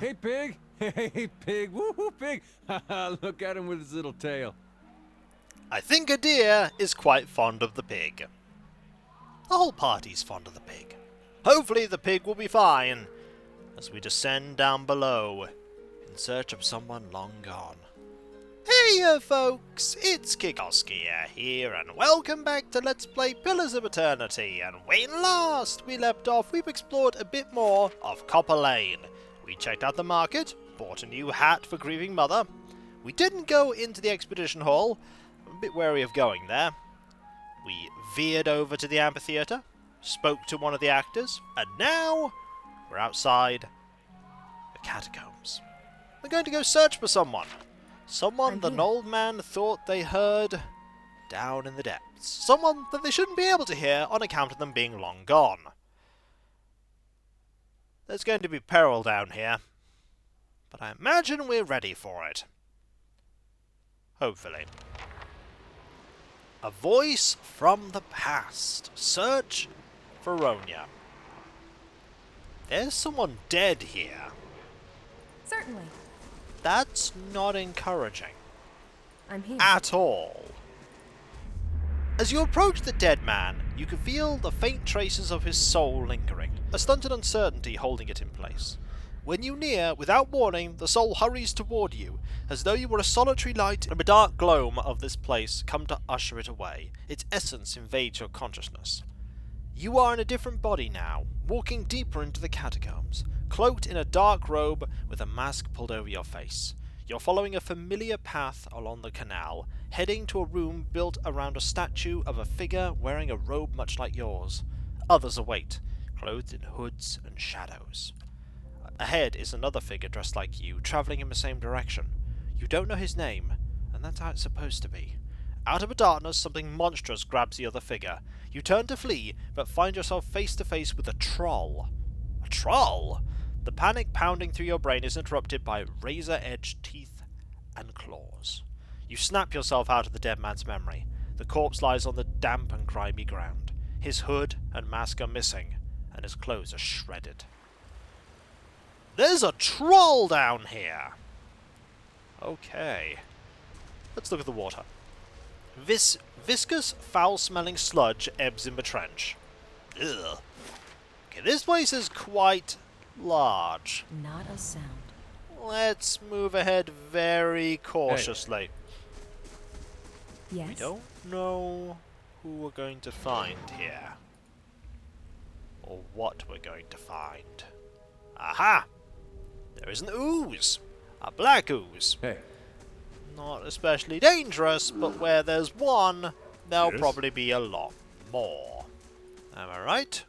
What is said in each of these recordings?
Hey, pig! Hey, pig! Woo-hoo, pig! Look at him with his little tail. I think a deer is quite fond of the pig. The whole party's fond of the pig. Hopefully the pig will be fine as we descend down below in search of someone long gone. Hey folks, it's Kikoskia here and welcome back to Let's Play Pillars of Eternity, and when last we left off we've explored a bit more of Copperlane. We checked out the market, bought a new hat for grieving mother. We didn't go into the expedition hall, I'm a bit wary of going there. We veered over to the amphitheatre, spoke to one of the actors, and now we're outside the catacombs. We're going to go search for someone. Someone that an old man thought they heard down in the depths. Someone that they shouldn't be able to hear on account of them being long gone. There's going to be peril down here, but I imagine we're ready for it. Hopefully. A voice from the past. Search for Ronya. There's someone dead here. Certainly. That's not encouraging. I'm here. At all. As you approach the dead man, you can feel the faint traces of his soul lingering, a stunted uncertainty holding it in place. When you near, without warning, the soul hurries toward you, as though you were a solitary light in the dark gloom of this place come to usher it away. Its essence invades your consciousness. You are in a different body now, walking deeper into the catacombs, cloaked in a dark robe with a mask pulled over your face. You're following a familiar path along the canal, heading to a room built around a statue of a figure wearing a robe much like yours. Others await, clothed in hoods and shadows. Ahead is another figure dressed like you, travelling in the same direction. You don't know his name, and that's how it's supposed to be. Out of the darkness, something monstrous grabs the other figure. You turn to flee, but find yourself face to face with a troll. A troll? The panic pounding through your brain is interrupted by razor-edged teeth and claws. You snap yourself out of the dead man's memory. The corpse lies on the damp and grimy ground. His hood and mask are missing, and his clothes are shredded. There's a troll down here! Okay. Let's look at the water. Viscous, foul-smelling sludge ebbs in the trench. Ugh. Okay, this place is quite large. Not a sound. Let's move ahead very cautiously. Yes. We don't know who we're going to find here. Or what we're going to find. Aha! There is an ooze. A black ooze. Hey. Not especially dangerous, but where there's one, there'll probably be a lot more. Am I right?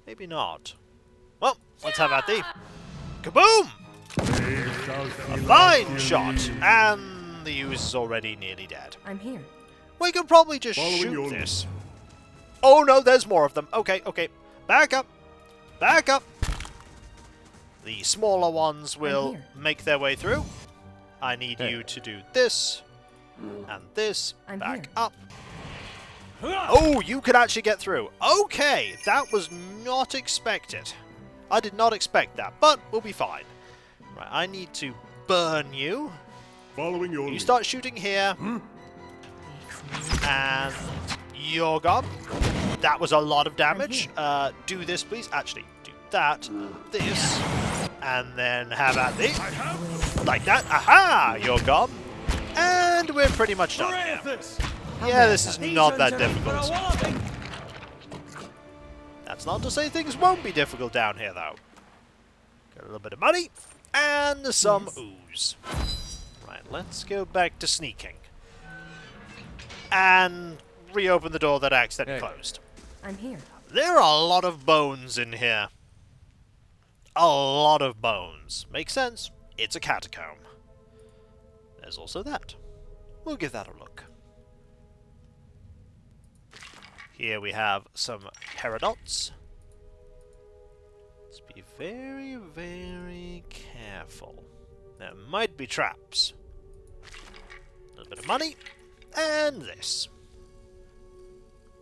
Maybe not. Well, let's have at thee. Kaboom! A fine shot! And the ooze is already nearly dead. I'm here. We could probably just shoot this. Oh no, there's more of them. Okay, okay. Back up. Back up. The smaller ones will make their way through. I need you to do this. And this. Back up. Oh, you could actually get through. Okay, that was not expected. I did not expect that, but we'll be fine. Right, I need to burn you. Following your You start shooting here. And you're gone. That was a lot of damage. Do this, please. Actually, do that. This. And then have at thee. Like that. Aha! You're gone. And we're pretty much done here. Yeah, this is not that difficult. That's not to say things won't be difficult down here, though. Got a little bit of money. And some ooze. Right, let's go back to sneaking. And reopen the door that I accidentally closed. I'm here. There are a lot of bones in here. A lot of bones. Makes sense. It's a catacomb. There's also that. We'll give that a look. Here we have some paradots. Let's be very, very careful. There might be traps. A little bit of money. And this.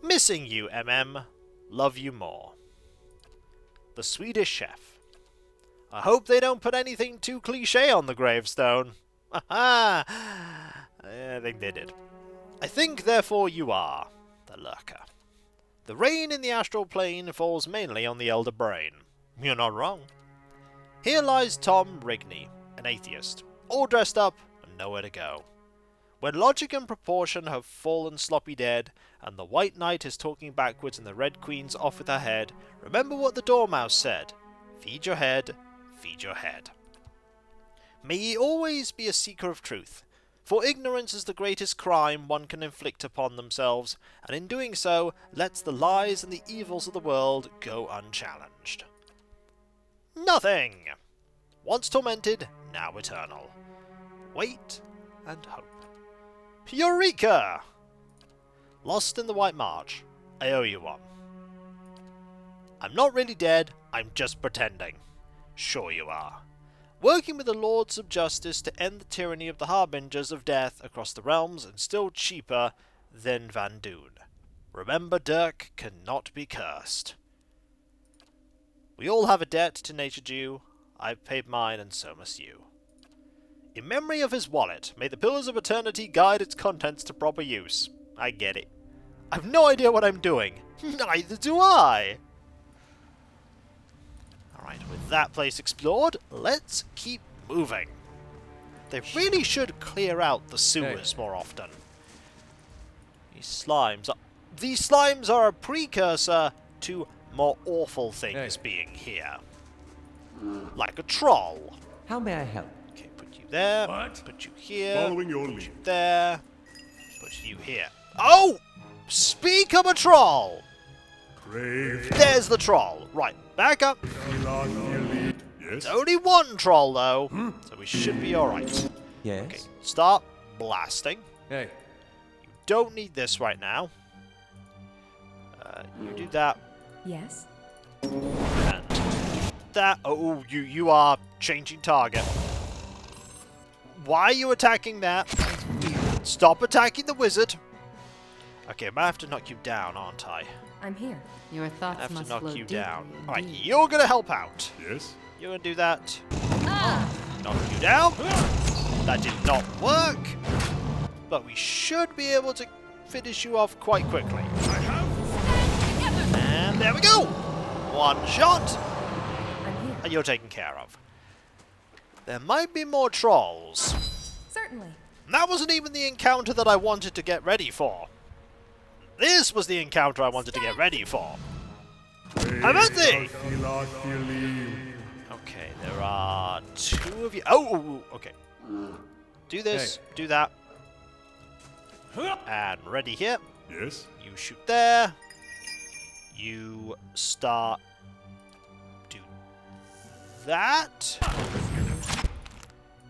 Missing you, MM. Love you more. The Swedish chef. I hope they don't put anything too cliché on the gravestone. I think they did. I think, therefore, you are the lurker. The rain in the astral plane falls mainly on the elder brain. You're not wrong. Here lies Tom Rigney, an atheist, all dressed up and nowhere to go. When logic and proportion have fallen sloppy dead, and the White Knight is talking backwards and the Red Queen's off with her head, remember what the Dormouse said. Feed your head, feed your head. May ye always be a seeker of truth, for ignorance is the greatest crime one can inflict upon themselves, and in doing so lets the lies and the evils of the world go unchallenged. Nothing! Once tormented, now eternal. Wait and hope. Eureka! Lost in the White March. I owe you one. I'm not really dead, I'm just pretending. Sure you are. Working with the Lords of Justice to end the tyranny of the Harbingers of Death across the realms, and still cheaper than Van Doon. Remember, Dirk cannot be cursed. We all have a debt to nature due. I've paid mine, and so must you. In memory of his wallet, may the pillars of eternity guide its contents to proper use. I get it. I've no idea what I'm doing. Neither do I! Alright, with that place explored, let's keep moving. They really should clear out the sewers more often. These slimes are a precursor to more awful things being here. Like a troll. How may I help? Okay, put you there. What? Put you here. Following your put lead. you there. Put you here. Oh! Speak of a troll! Brave. There's the troll. Right, back up. Yes? It's only one troll, though, so we should be alright. Yes? Okay, start blasting. Hey, You don't need this right now. You do that. Yes? And that. Oh, you are changing target. Why are you attacking that? Stop attacking the wizard. Okay, I might have to knock you down, aren't I? I'm here. Your I thoughts have to must knock flow you deeply down. Alright, indeed. you're gonna help out. Yes? You're gonna do that. Knock you down. That did not work. But we should be able to finish you off quite quickly. And there we go! One shot, I'm here. and you're taken care of. There might be more trolls. Certainly. And that wasn't even the encounter that I wanted to get ready for. This was the encounter I wanted to get ready for. How about thee? Okay, there are two of you. Oh, okay. Do this, do that. And ready here. Yes? You shoot there. You start. Do that.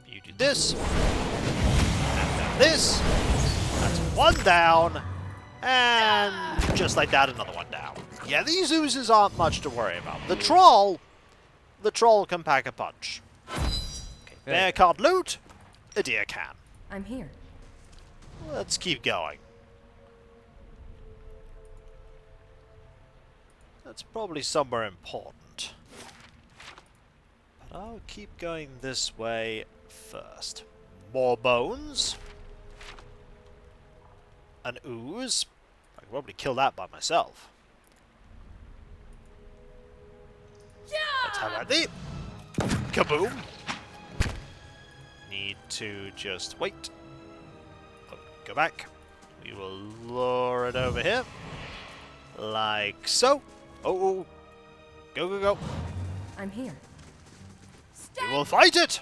You do this. And then this. That's one down. And just like that, another one down. Yeah, these oozes aren't much to worry about. The troll can pack a punch. Okay, bear can't loot. A deer can. I'm here. Let's keep going. That's probably somewhere important. But I'll keep going this way first. More bones. An ooze. I could probably kill that by myself. Let's have that there. Kaboom. Need to just wait. Oh, go back. We will lure it over here. Like so. Oh. Go, go, go. I'm here. We will fight it.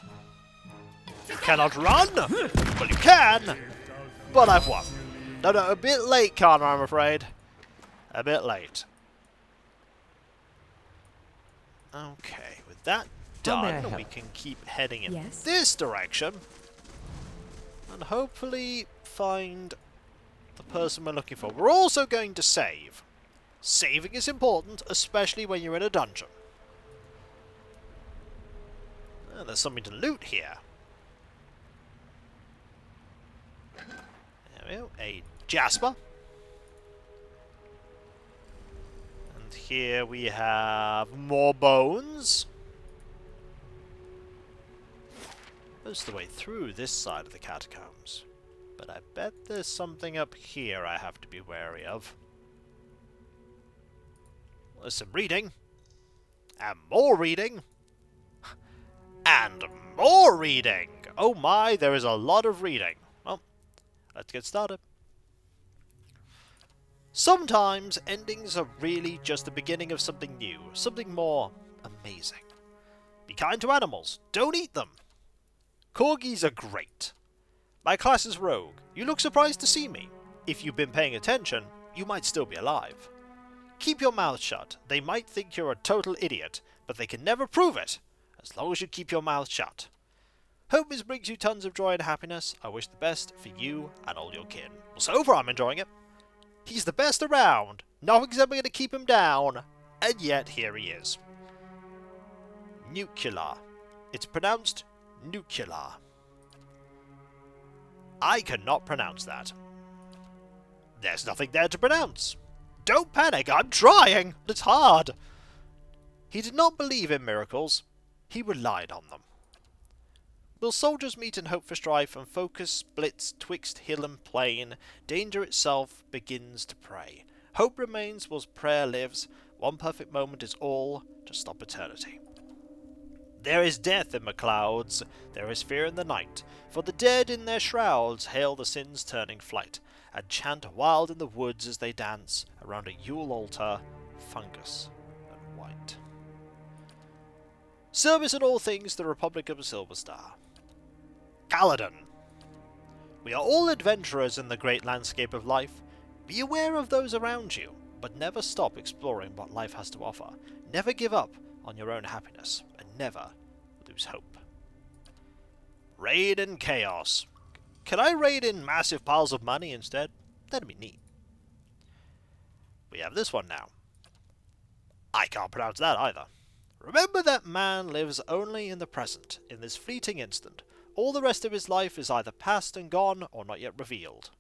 You cannot run. Well, you can. But I've won. No, a bit late, Connor, I'm afraid. A bit late. Okay, with that How may I done, help? we can keep heading in Yes? this direction. And hopefully find the person we're looking for. We're also going to save. Saving is important, especially when you're in a dungeon. Oh, there's something to loot here. There we go, a Jasper. And here we have more bones. Most of the way through this side of the catacombs. But I bet there's something up here I have to be wary of. There's some reading. And more reading. And more reading! Oh my, there is a lot of reading. Well, let's get started. Sometimes endings are really just the beginning of something new, something more amazing. Be kind to animals. Don't eat them. Corgis are great. My class is Rogue. You look surprised to see me. If you've been paying attention, you might still be alive. Keep your mouth shut. They might think you're a total idiot, but they can never prove it, as long as you keep your mouth shut. Hope this brings you tons of joy and happiness. I wish the best for you and all your kin. Well, so far I'm enjoying it. He's the best around. Nothing's ever going to keep him down. And yet, here he is. Nuclear. It's pronounced nuclear. I cannot pronounce that. There's nothing there to pronounce. Don't panic, I'm trying. It's hard. He did not believe in miracles. He relied on them. Will soldiers meet and hope for strife, and focus splits twixt hill and plain, danger itself begins to pray. Hope remains whilst prayer lives, one perfect moment is all to stop eternity. There is death in the clouds, there is fear in the night, for the dead in their shrouds hail the sins turning flight, and chant wild in the woods as they dance around a Yule altar, fungus and white. Service in all things, the Republic of the Silver Star. Kaladin. We are all adventurers in the great landscape of life. Be aware of those around you, but never stop exploring what life has to offer. Never give up on your own happiness, and never lose hope. Raid in chaos. Can I raid in massive piles of money instead? That'd be neat. We have this one now. I can't pronounce that either. Remember that man lives only in the present, in this fleeting instant. All the rest of his life is either past and gone, or not yet revealed.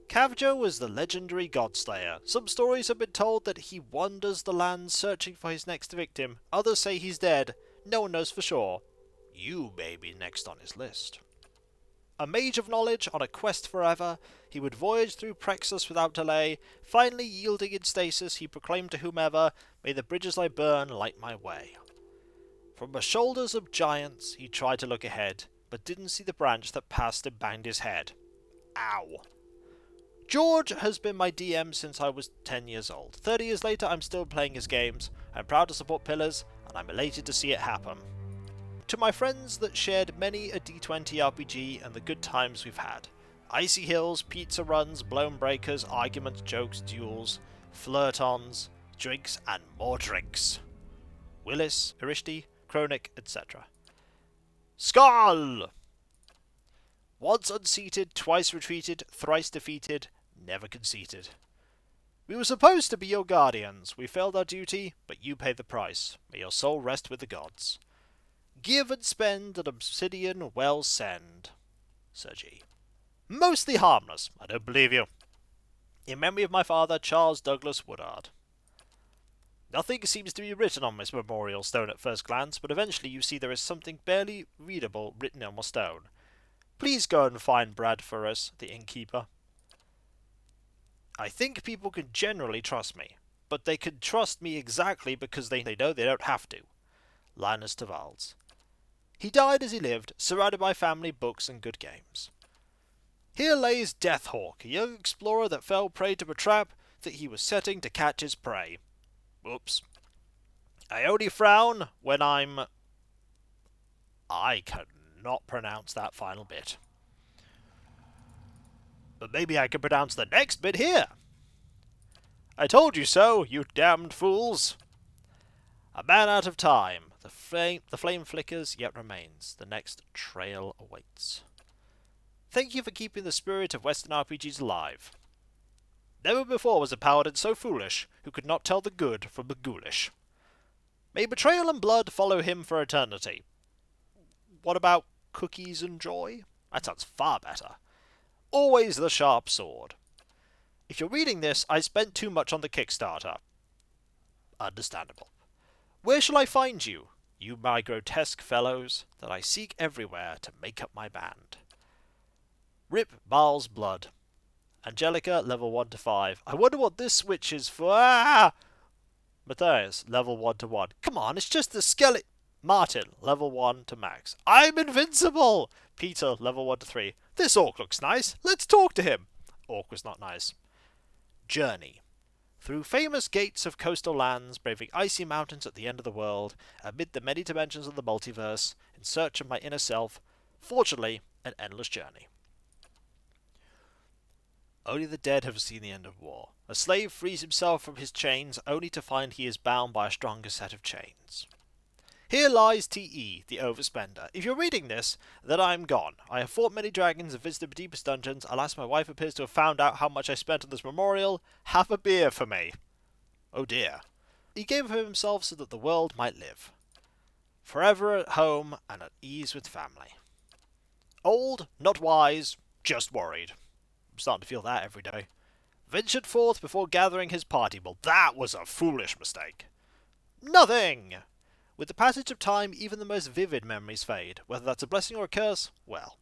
Kavjo was the legendary godslayer. Some stories have been told that he wanders the land searching for his next victim. Others say he's dead. No one knows for sure. You may be next on his list. A mage of knowledge on a quest forever, he would voyage through Prexus without delay. Finally yielding in stasis, he proclaimed to whomever, "May the bridges I burn light my way." From the shoulders of giants, he tried to look ahead, but didn't see the branch that passed and banged his head. Ow. George has been my DM since I was 10 years old. 30 years later, I'm still playing his games. I'm proud to support Pillars, and I'm elated to see it happen. To my friends that shared many a D20 RPG and the good times we've had. Icy hills, pizza runs, blown breakers, arguments, jokes, duels, flirt-ons, drinks, and more drinks. Willis, Irishti, Chronic, etc. Skull! Once unseated, twice retreated, thrice defeated, never conceited. We were supposed to be your guardians. We failed our duty, but you pay the price. May your soul rest with the gods. Give and spend, an obsidian well send. Sergi. Mostly harmless. I don't believe you. In memory of my father, Charles Douglas Woodard. Nothing seems to be written on this memorial stone at first glance, but eventually you see there is something barely readable written on the stone. Please go and find Brad for us, the innkeeper. I think people can generally trust me, but they can trust me exactly because they know they don't have to. Linus Torvalds. He died as he lived, surrounded by family, books, and good games. Here lays Deathhawk, a young explorer that fell prey to a trap that he was setting to catch his prey. Oops. I only frown when I cannot pronounce that final bit. But maybe I can pronounce the next bit here. I told you so, you damned fools. A man out of time. The flame flickers, yet remains. The next trail awaits. Thank you for keeping the spirit of Western RPGs alive. Never before was a paladin so foolish, who could not tell the good from the ghoulish. May betrayal and blood follow him for eternity. What about cookies and joy? That sounds far better. Always the sharp sword. If you're reading this, I spent too much on the Kickstarter. Understandable. Where shall I find you? You my grotesque fellows, that I seek everywhere to make up my band. Rip Baal's blood. Angelica, level 1 to 5. I wonder what this switch is for. Ah! Matthias, level 1 to 1. Come on, it's just the skeleton. Martin, level 1 to max. I'm invincible! Peter, level 1 to 3. This orc looks nice. Let's talk to him. Orc was not nice. Journey. Through famous gates of coastal lands, braving icy mountains at the end of the world, amid the many dimensions of the multiverse, in search of my inner self. Fortunately, an endless journey. Only the dead have seen the end of war. A slave frees himself from his chains only to find he is bound by a stronger set of chains. Here lies T.E., the overspender. If you're reading this, then I am gone. I have fought many dragons and visited the deepest dungeons. Alas, my wife appears to have found out how much I spent on this memorial. Have a beer for me. Oh dear. He gave of himself so that the world might live. Forever at home and at ease with family. Old, not wise, just worried. I'm starting to feel that every day. Ventured forth before gathering his party. Well, that was a foolish mistake. Nothing! With the passage of time, even the most vivid memories fade. Whether that's a blessing or a curse, well,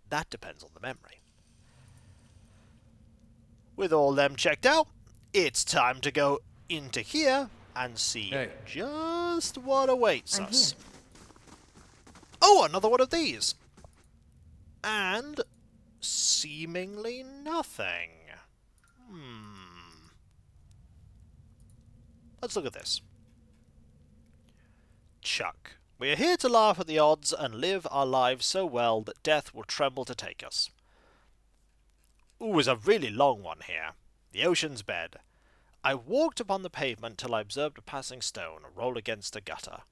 that depends on the memory. With all them checked out, it's time to go into here and see just what awaits I'm us. here. Oh, another one of these! And seemingly nothing. Let's look at this. Chuck. We are here to laugh at the odds and live our lives so well that death will tremble to take us. Ooh, is a really long one here. The ocean's bed. I walked upon the pavement till I observed a passing stone roll against a gutter,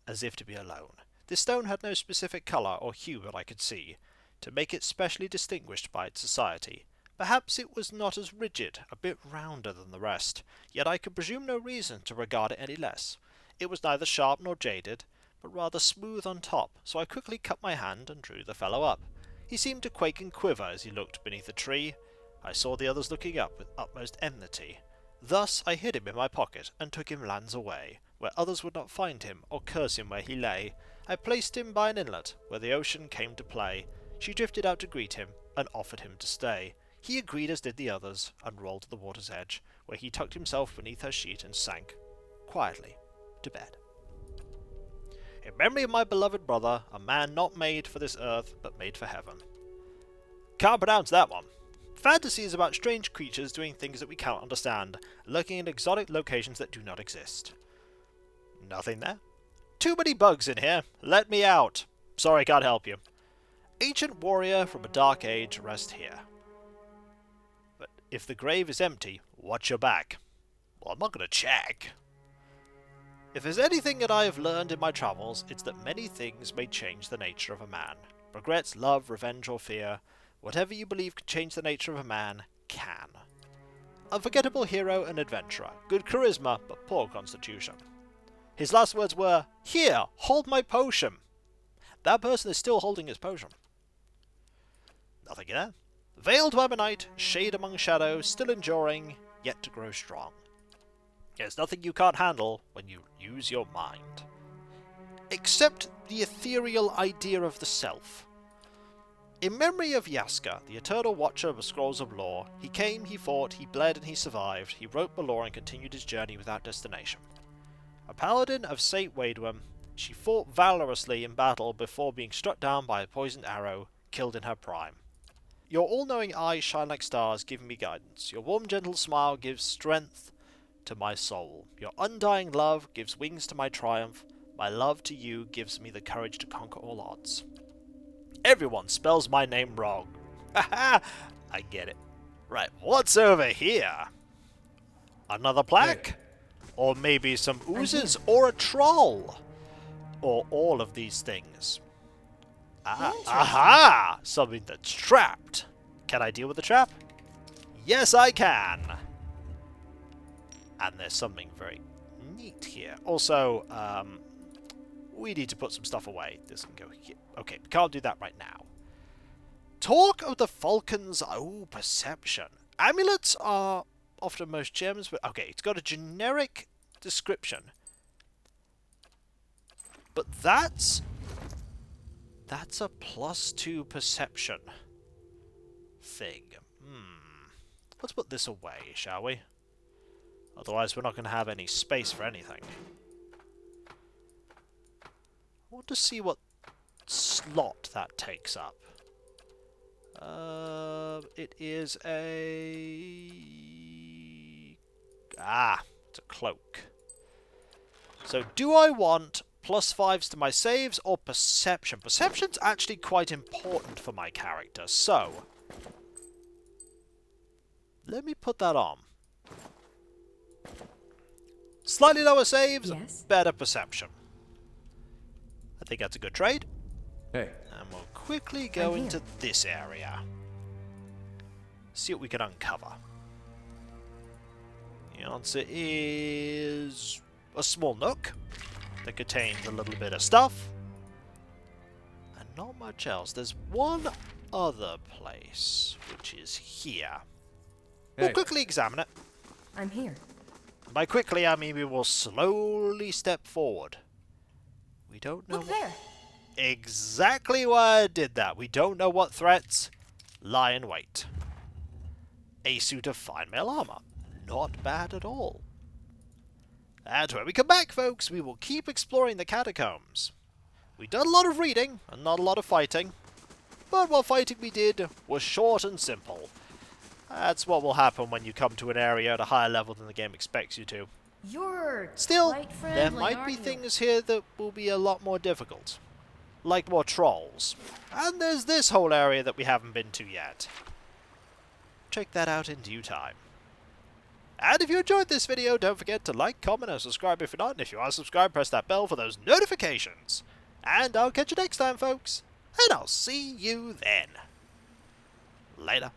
as if to be alone. This stone had no specific colour or hue that I could see, to make it specially distinguished by its society. Perhaps it was not as rigid, a bit rounder than the rest, yet I could presume no reason to regard it any less. It was neither sharp nor jaded, but rather smooth on top, so I quickly cut my hand and drew the fellow up. He seemed to quake and quiver as he looked beneath a tree. I saw the others looking up with utmost enmity. Thus I hid him in my pocket and took him lands away, where others would not find him or curse him where he lay. I placed him by an inlet, where the ocean came to play. She drifted out to greet him, and offered him to stay. He agreed as did the others, and rolled to the water's edge, where he tucked himself beneath her sheet and sank, quietly, to bed. In memory of my beloved brother, a man not made for this earth, but made for heaven. Can't pronounce that one. Fantasy is about strange creatures doing things that we cannot understand, lurking in exotic locations that do not exist. Nothing there. Too many bugs in here. Let me out. Sorry, can't help you. Ancient warrior from a dark age, rest here. But if the grave is empty, watch your back. Well, I'm not going to check. If there's anything that I have learned in my travels, it's that many things may change the nature of a man. Regrets, love, revenge, or fear, whatever you believe can change the nature of a man, can. Unforgettable hero and adventurer, good charisma, but poor constitution. His last words were, "Here, hold my potion." That person is still holding his potion. Nothing there. Veiled by the night, shade among shadows, still enduring, yet to grow strong. There's nothing you can't handle when you use your mind. Except the ethereal idea of the self. In memory of Yaska, the eternal watcher of the scrolls of lore, he came, he fought, he bled, and he survived. He wrote the lore and continued his journey without destination. A paladin of Saint Wadwin, she fought valorously in battle before being struck down by a poisoned arrow, killed in her prime. Your all-knowing eyes shine like stars, giving me guidance. Your warm, gentle smile gives strength to my soul. Your undying love gives wings to my triumph. My love to you gives me the courage to conquer all odds. Everyone spells my name wrong. Haha, I get it. Right, what's over here? Another plaque? Or maybe some oozes, or a troll? Or all of these things? Aha! Something that's trapped. Can I deal with the trap? Yes, I can. And there's something very neat here. Also, we need to put some stuff away. This can go here. Okay, we can't do that right now. Talk of the Falcon's... Oh, perception. Amulets are often most gems, but... Okay, it's got a generic description. But That's a +2 perception thing. Let's put this away, shall we? Otherwise we're not going to have any space for anything. I want to see what slot that takes up. It is a... it's a cloak. So do I want +5s to my saves or perception? Perception's actually quite important for my character, so... let me put that on. Slightly lower saves, Yes? better perception. I think that's a good trade. Hey, And we'll quickly go I'm into here. this area. See what we can uncover. The answer is a small nook that contains a little bit of stuff. And not much else. There's one other place, which is here. We'll Hey. quickly examine it. I'm here. By quickly, I mean we will slowly step forward. We don't know Look there. exactly why I did that. We don't know what threats lie in wait. A suit of fine mail armor. Not bad at all. And when we come back, folks, we will keep exploring the catacombs. We've done a lot of reading and not a lot of fighting. But what fighting we did was short and simple. That's what will happen when you come to an area at a higher level than the game expects you to. You're Still, quite there friendly, might be aren't you? things here that will be a lot more difficult. Like more trolls. And there's this whole area that we haven't been to yet. Check that out in due time. And if you enjoyed this video, don't forget to like, comment, and subscribe if you're not. And if you are subscribed, press that bell for those notifications. And I'll catch you next time, folks. And I'll see you then. Later.